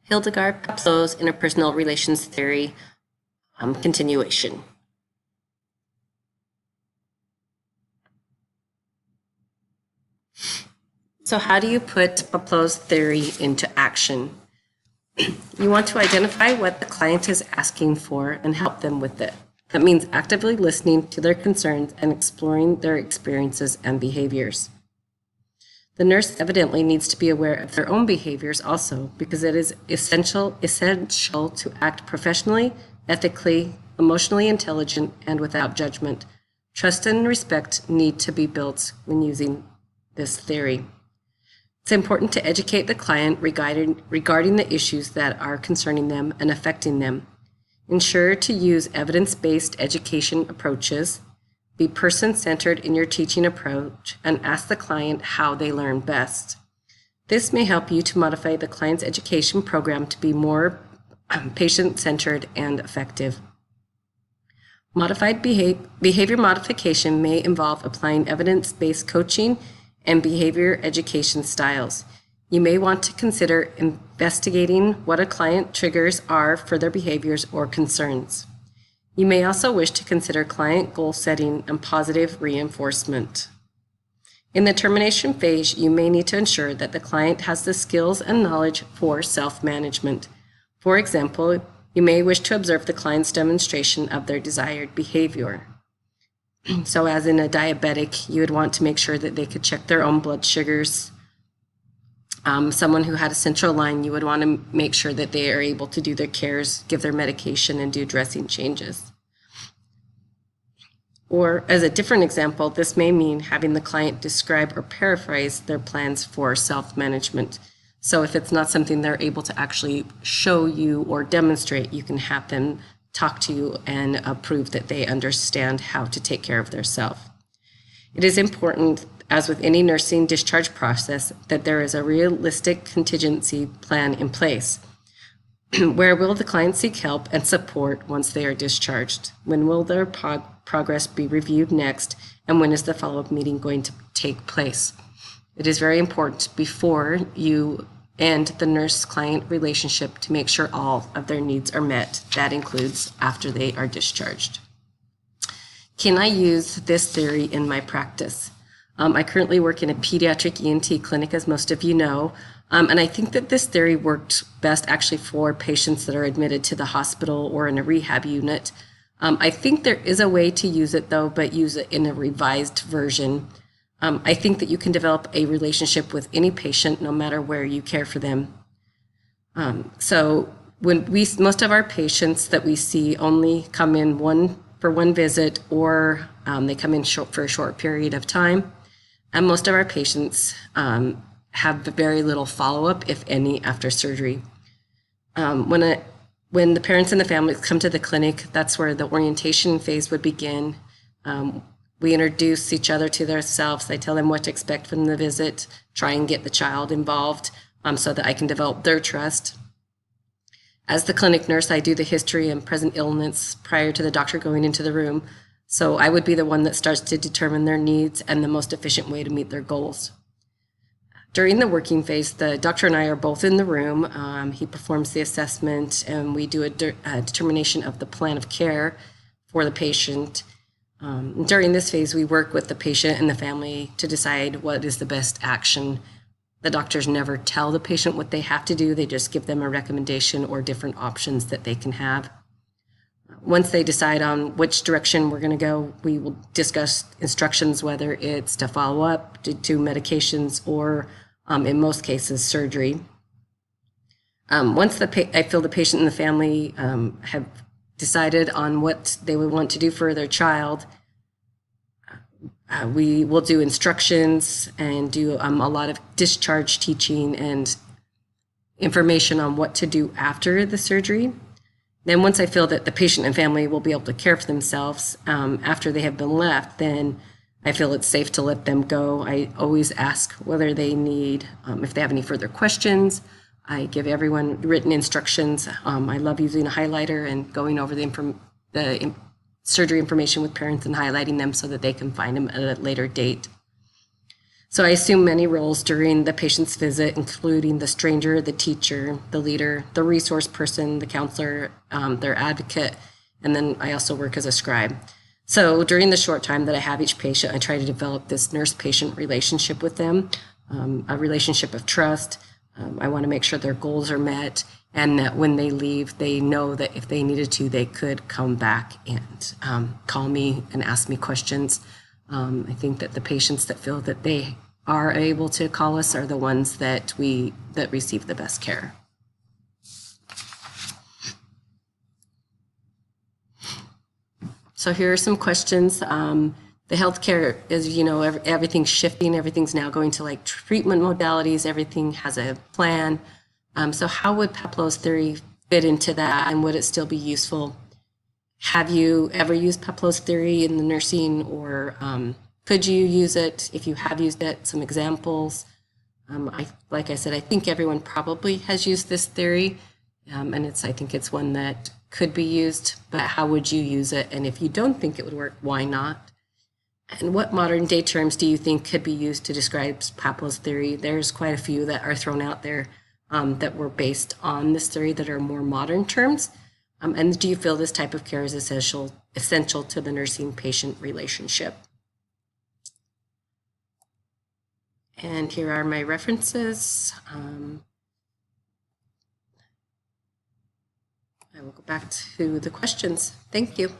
Hildegard Peplau's interpersonal relations theory continuation. So how do you put Peplau's theory into action? You want to identify what the client is asking for and help them with it. That means actively listening to their concerns and exploring their experiences and behaviors. The nurse evidently needs to be aware of their own behaviors also, because it is essential to act professionally, ethically, emotionally intelligent, and without judgment. Trust and respect need to be built when using this theory. It's important to educate the client regarding the issues that are concerning them and affecting them. Ensure to use evidence-based education approaches. Be person-centered in your teaching approach and ask the client how they learn best. This may help you to modify the client's education program to be more patient-centered and effective. Modified behavior modification may involve applying evidence-based coaching and behavior education styles. You may want to consider investigating what a client triggers are for their behaviors or concerns. You may also wish to consider client goal setting and positive reinforcement. In the termination phase, you may need to ensure that the client has the skills and knowledge for self-management. For example, you may wish to observe the client's demonstration of their desired behavior. So as in a diabetic, you would want to make sure that they could check their own blood sugars. Someone who had a central line, you would want to make sure that they are able to do their cares, give their medication, and do dressing changes. Or as a different example, this may mean having the client describe or paraphrase their plans for self-management. So if it's not something they're able to actually show you or demonstrate, you can have them talk to you and prove that they understand how to take care of themselves. It is important, as with any nursing discharge process, that there is a realistic contingency plan in place. Where will the client seek help and support once they are discharged? When will their progress be reviewed next? And when is the follow-up meeting going to take place? It is very important before you end the nurse-client relationship to make sure all of their needs are met. That includes after they are discharged. Can I use this theory in my practice? I currently work in a pediatric ENT clinic, as most of you know, and I think that this theory worked best actually for patients that are admitted to the hospital or in a rehab unit. I think there is a way to use it though, but use it in a revised version. I think that you can develop a relationship with any patient no matter where you care for them. So when most of our patients that we see only come in for one visit, or they come in for a short period of time. And most of our patients have very little follow-up, if any, after surgery. When the parents and the families come to the clinic, that's where the orientation phase would begin. We introduce each other to themselves. I tell them what to expect from the visit, try and get the child involved so that I can develop their trust. As the clinic nurse, I do the history and present illness prior to the doctor going into the room. So I would be the one that starts to determine their needs and the most efficient way to meet their goals. During the working phase, the doctor and I are both in the room. He performs the assessment and we do a determination of the plan of care for the patient. During this phase, we work with the patient and the family to decide what is the best action. The doctors never tell the patient what they have to do. They just give them a recommendation or different options that they can have. Once they decide on which direction we're going to go, we will discuss instructions, whether it's to follow up, to do medications, or in most cases, surgery. Once I feel the patient and the family have decided on what they would want to do for their child, we will do instructions and do a lot of discharge teaching and information on what to do after the surgery. Then once I feel that the patient and family will be able to care for themselves after they have been left, then I feel it's safe to let them go. I always ask whether they need, if they have any further questions. I give everyone written instructions. I love using a highlighter and going over the surgery information with parents and highlighting them so that they can find them at a later date. So I assume many roles during the patient's visit, including the stranger, the teacher, the leader, the resource person, the counselor, their advocate, and then I also work as a scribe. So during the short time that I have each patient, I try to develop this nurse-patient relationship with them, a relationship of trust. I want to make sure their goals are met, and that when they leave, they know that if they needed to, they could come back and call me and ask me questions. I think that the patients that feel that they are able to call us are the ones that receive the best care. So here are some questions. The healthcare is, everything's shifting. Everything's now going to like treatment modalities. Everything has a plan. So how would Peplau's theory fit into that, and would it still be useful? Have you ever used Peplau's theory in the nursing, or could you use it? If you have used it, some examples. Like I said, I think everyone probably has used this theory, and I think it's one that could be used, but how would you use it? And if you don't think it would work, why not? And what modern day terms do you think could be used to describe Peplau's theory? There's quite a few that are thrown out there that were based on this theory that are more modern terms. And do you feel this type of care is essential to the nursing-patient relationship? And here are my references. I will go back to the questions. Thank you.